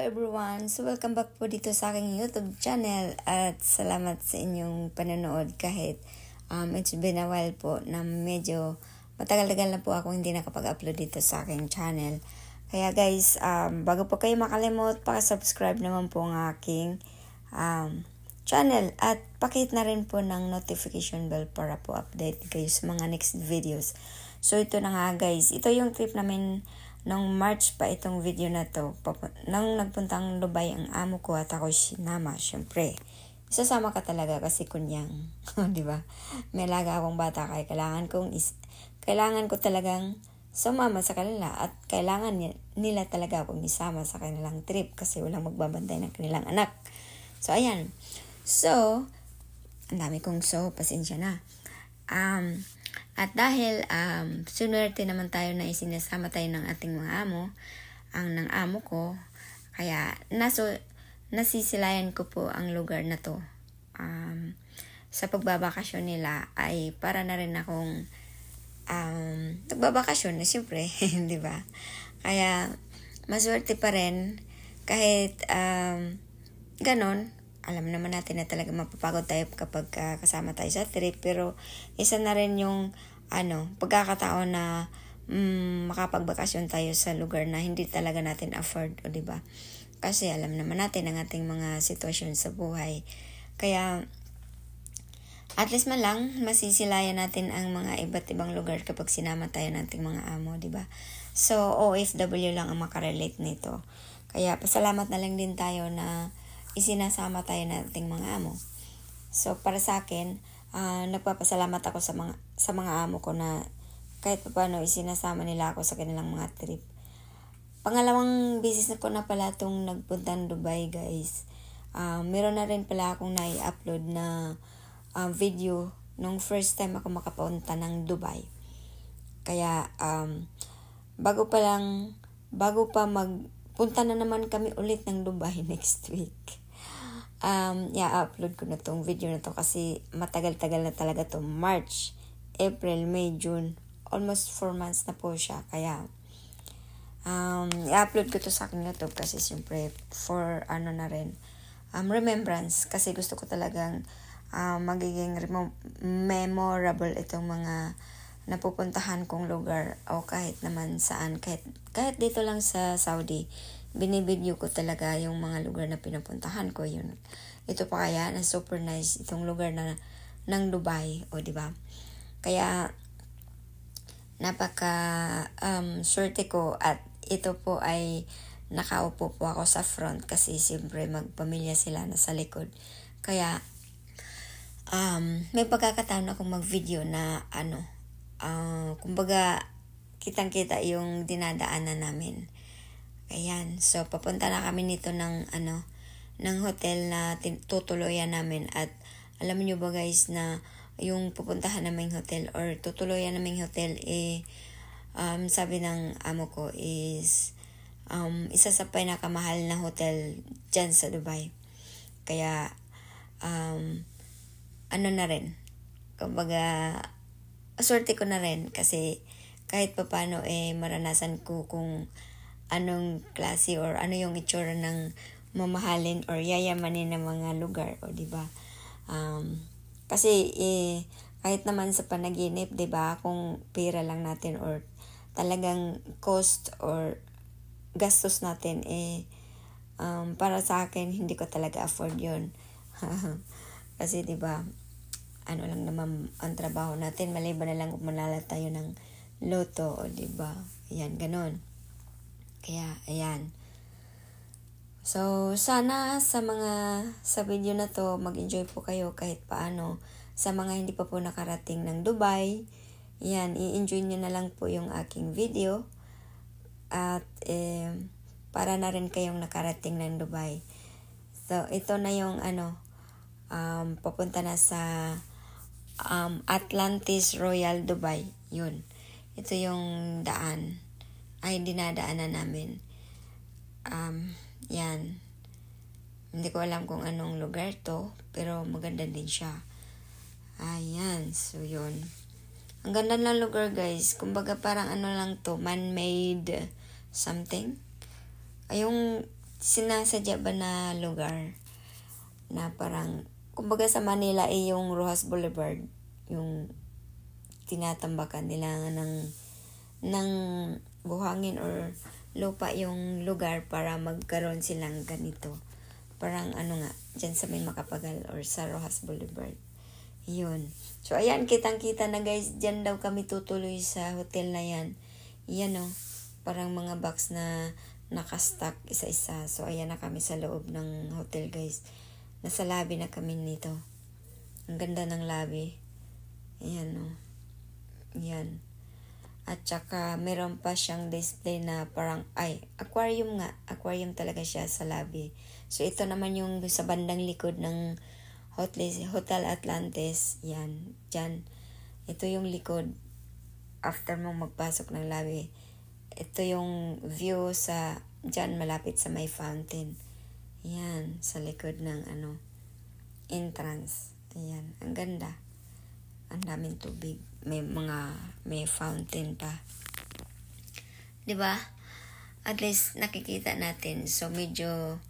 everyone! So welcome back po dito sa aking YouTube channel at salamat sa inyong panonood kahit it's been a while po na medyo matagal-tagal na po ako hindi nakapag-upload dito sa aking channel. Kaya guys, bago po kayo makalimot, paka-subscribe naman po ang aking channel at pakihit na rin po ng notification bell para po update kayo sa mga next videos. So ito na nga guys, ito yung trip namin nung March pa itong video na to. Nang nagpuntang Dubai ang amo ko at ako sinama, syempre. Isasama ka talaga kasi kunyang, di ba? May alaga akong bata kaya kailangan ko talagang sumama sa kanila at kailangan nila talaga akong isama sa kanilang trip kasi walang magbabantay ng kanilang anak. So ayan. So, ang dami kong pasensya na. At dahil sunwerte naman tayo na isinasama tayo ng ating mga amo, ang ng amo ko, kaya nasisilayan ko po ang lugar na to. Sa pagbabakasyon nila ay para na rin akong nagbabakasyon na siyempre, di ba? Kaya maswerte pa rin kahit ganon. Alam naman natin na talaga mapapagod tayo kapag kasama tayo sa trip. Pero isa na rin yung pagkakataon na makapagbakasyon tayo sa lugar na hindi talaga natin afford, o diba? Kasi alam naman natin ang ating mga sitwasyon sa buhay. Kaya at least man lang masisilayan natin ang mga iba't ibang lugar kapag sinama tayo ng ating mga amo, diba? So OFW lang ang makarelate nito. Kaya pasalamat na lang din tayo na isinasama tayo ng ating mga amo. So para sa akin, nagpapasalamat ako sa mga amo ko na kahit paano isinasama nila ako sa kanilang mga trip. Pangalawang business na ko na pala itong nagpuntang Dubai guys. Meron na rin pala akong nai-upload na video nung first time ako makapunta ng Dubai. Kaya bago pa magpunta na naman kami ulit ng Dubai next week. Upload ko na tong video na to kasi matagal-tagal na talaga to. March, April, May, June. Almost 4 months na po siya. Kaya, i-upload ko to sa aking YouTube kasi siyempre for na rin, remembrance. Kasi gusto ko talagang magiging memorable itong mga napupuntahan kong lugar o kahit naman saan. Kahit dito lang sa Saudi, binibideo ko talaga yung mga lugar na pinupuntahan ko yun. Ito pa kaya na super nice itong lugar na ng Dubai, o di ba? Kaya napaka swerte ko at ito po ay nakaupo po ako sa front kasi siyempre magpamilya sila na sa likod. Kaya may pagkakataon akong mag-video na kumbaga kitang-kita yung dinadaanan namin. Ayan, so papunta na kami nito ng hotel na tutuluyan namin at alam niyo ba guys na yung pupuntahan naming hotel or tutuluyan naming hotel sabi ng amo ko is isa sa pinakamahal na hotel dyan sa Dubai. Kaya na rin, kumbaga swerte ko na rin kasi kahit papano maranasan ko kung anong klase or ano yung itsura ng mamahalin or yayamanin ng mga lugar, o diba? Kasi kahit naman sa panaginip, diba, kung pera lang natin or talagang cost or gastos natin, para sa akin, hindi ko talaga afford yun. Kasi diba, lang naman ang trabaho natin, maliban na lang kung manala tayo ng loto, o diba? Ayan, ganon. Kaya, ayan. So, sana sa video na to, mag-enjoy po kayo kahit paano. Sa mga hindi pa po nakarating ng Dubai, ayan, i-enjoy nyo na lang po yung aking video. At, para na rin kayong nakarating ng Dubai. So, ito na yung, papunta na sa Atlantis Royal Dubai. Yun. Ito yung daan ay dinadaanan namin. Yan. Hindi ko alam kung anong lugar to, pero maganda din siya. Ayan. So, yun. Ang ganda ng lugar, guys. Kumbaga parang lang to, man-made something. Ay, yung sinasadya ba na lugar na parang, kumbaga sa Manila yung Rojas Boulevard, yung tinatambakan nila ng buhangin or lupa yung lugar para magkaroon silang ganito. Parang dyan sa may Makapagal or sa Rojas Boulevard. Yun. So, ayan, kitang-kita na guys, dyan daw kami tutuloy sa hotel na yan. Yan parang mga box na nakastack isa-isa. So, ayan na kami sa loob ng hotel guys. Nasa lobby na kami nito. Ang ganda ng lobby. Ayan Yan. At saka, meron pa siyang display na parang, aquarium nga. Aquarium talaga siya sa lobby. So, ito naman yung sa bandang likod ng Hotel Atlantis. Yan. Diyan. Ito yung likod. After mong magpasok ng lobby. Ito yung view sa, diyan malapit sa may fountain. Yan. Sa likod ng entrance. Ayan. Ang ganda. Ang daming tubig. May fountain pa. 'Di ba? At least nakikita natin. So medyo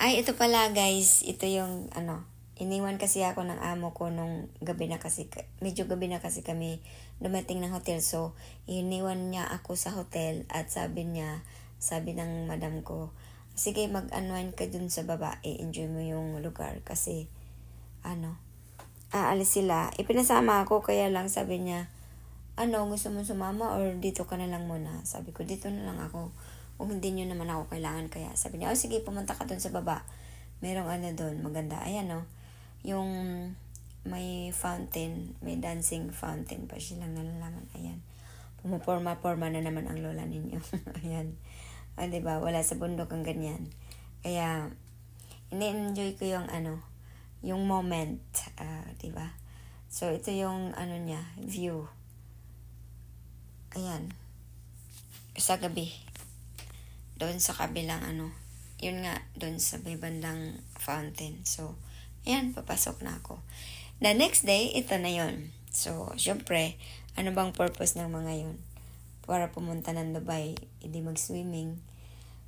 ito pala guys, ito yung iniwan kasi ako ng amo ko nung gabi na kasi medyo gabi na kasi kami dumating ng hotel. So iniwan niya ako sa hotel at sabi ng madam ko, sige mag-unwind ka dun sa baba, enjoy mo yung lugar kasi aalis sila. Ipinasama ako, kaya lang sabi niya, gusto mo sumama or dito ka na lang muna? Sabi ko, dito na lang ako. Kung hindi nyo naman ako kailangan, kaya sabi niya, sige, pumunta ka dun sa baba. Merong dun, maganda. Ayan yung may fountain, may dancing fountain pa silang nalalaman. Ayan. Pumuporma-porma na naman ang lola ninyo. Ayan. Diba? Wala sa bundok ang ganyan. Kaya, ini-enjoy ko yung moment, diba? So, ito yung, niya, view. Ayan. Sa gabi. Doon sa kabilang, yun nga, doon sa may bandang fountain. So, ayan, papasok na ako. The next day, ito na yun. So, syempre, ano bang purpose ng mga yun? Para pumunta ng Dubai, hindi mag-swimming.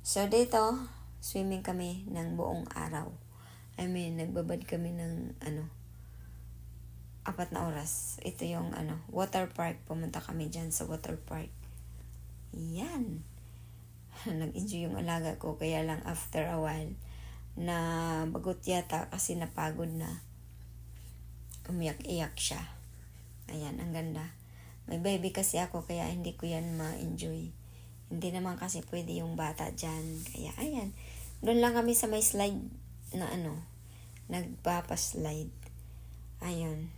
So, dito, swimming kami ng buong araw. Nagbabad kami ng 4 na oras. Ito yung water park. Pumunta kami dyan sa water park. Yan. Nag-enjoy yung alaga ko. Kaya lang after a while, na bagot yata kasi napagod na. Umiyak-iyak siya. Ayan, ang ganda. May baby kasi ako kaya hindi ko yan ma-enjoy. Hindi naman kasi pwede yung bata dyan. Kaya ayan. Doon lang kami sa may slide na nagpapaslide. Ayun.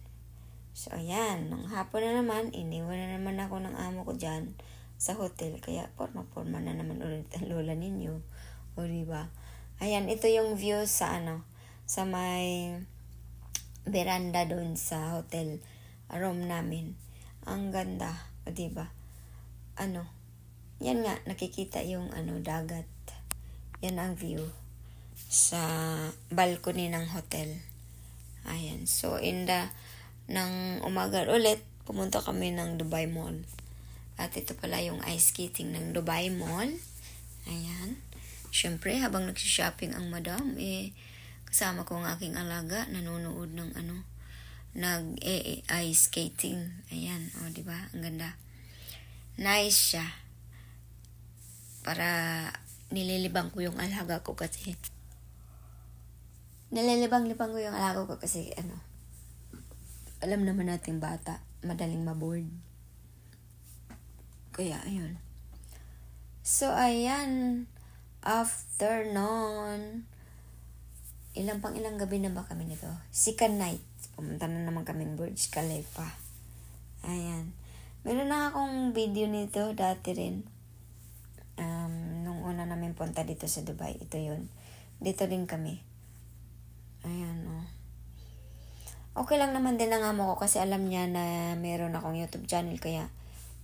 So, ayan. Nung hapon na naman, iniwan na naman ako ng amo ko dyan sa hotel. Kaya, porma-porma na naman ulit ang lola ninyo. O, diba? Ayan, ito yung view sa sa may veranda doon sa hotel room namin. Ang ganda. O, diba? Yan nga, nakikita yung dagat. Yan ang view sa balcony ng hotel. Ayan. So, ng umaga ulit, pumunta kami ng Dubai Mall. At ito pala yung ice skating ng Dubai Mall. Ayan. Siyempre, habang nagsishopping ang madam, kasama ko ang aking alaga, nanonood ng nag-ice skating. Ayan. O, diba? Ang ganda. Nice siya. Para nililibang ko yung alaga ko kasi nililibang-libang ko yung alaga ko kasi alam naman nating bata, madaling maboard. Kaya, ayun. So, ayan. After nun, ilang gabi na ba kami nito? Second night. Pumunta na naman kami Burj Khalifa. Ayan. Meron na akong video nito dati rin. Nung una namin punta dito sa Dubai. Ito yun. Dito din kami. Ayan, okay lang naman din ang amo ko kasi alam niya na meron akong YouTube channel kaya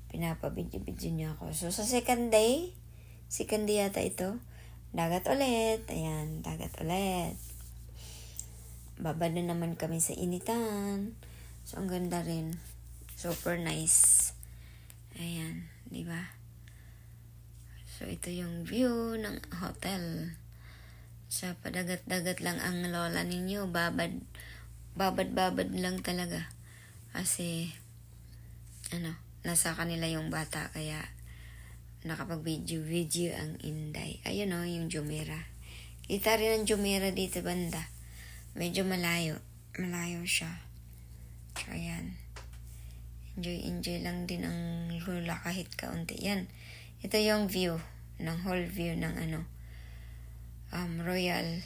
pinapabidyo-bidyo niya ako. So, sa second day yata ito, dagat ulit. Ayan, dagat ulit. Babad na naman kami sa initan. So, ang ganda rin. Super nice. Ayan, di ba? So, ito yung view ng hotel. Sa padagat-dagat lang ang lola ninyo. Babad lang talaga. Kasi, nasa kanila yung bata. Kaya, nakapag-video ang Inday. Ayun yung Jumeirah. Kita rin ang Jumeirah dito banda. Medyo malayo. Malayo siya. So, ayan. Enjoy lang din ang lula kahit kaunti. Yan. Ito yung view. Whole view ng Royal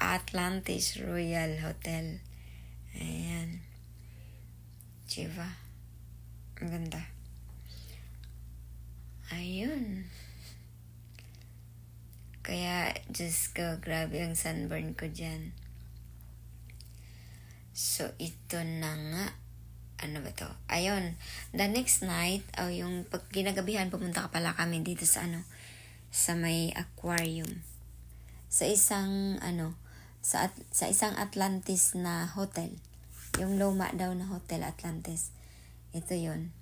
Atlantis Royal Hotel. Ayan. Diba? Ang ganda. Ayun. Kaya, just go. Grabe ang sunburn ko dyan. So, ito na nga. Ano ba to? Ayun. The next night, yung pag ginagabihan, pumunta ka pala kami dito sa sa may aquarium. Sa isang sa isang Atlantis na hotel. Yung luma daw na Hotel Atlantis. Ito yun.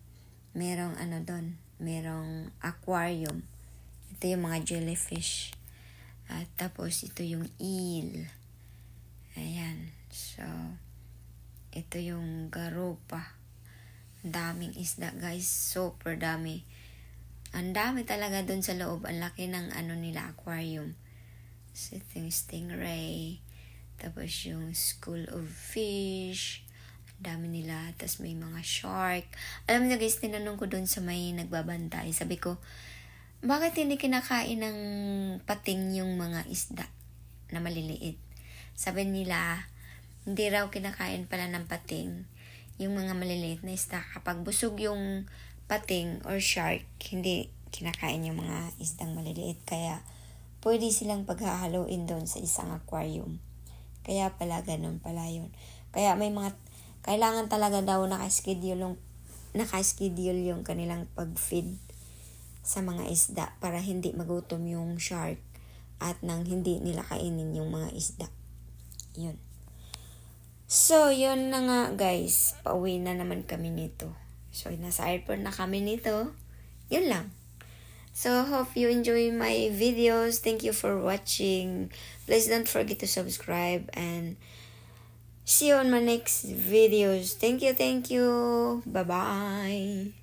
Merong doon. Merong aquarium. Ito yung mga jellyfish. At tapos ito yung eel. Ayan. So, ito yung garupa. Daming isda, guys. Super dami. Ang dami talaga dun sa loob. Ang laki ng nila, aquarium. So, ito yung stingray. Tapos yung school of fish. Ang dami nila. Tapos may mga shark. Alam niyo guys, tinanong ko dun sa may nagbabantay. Sabi ko, bakit hindi kinakain ng pating yung mga isda na maliliit? Sabi nila, hindi raw kinakain pala ng pating yung mga maliliit na isda. Kapag busog yung pating or shark, hindi kinakain yung mga isdang maliliit. Kaya, pwede silang paghahaluin doon sa isang aquarium. Kaya pala, ganun pala yun. Kaya may kailangan talaga daw naka-schedule yung kanilang pag-feed sa mga isda para hindi magutom yung shark at nang hindi nila kainin yung mga isda. Yun. So, yun na nga guys. Pauwi na naman kami nito. So, nasa airport na kami nito. Yun lang. So, hope you enjoy my videos. Thank you for watching. Please don't forget to subscribe and see you on my next videos. Thank you. Bye-bye.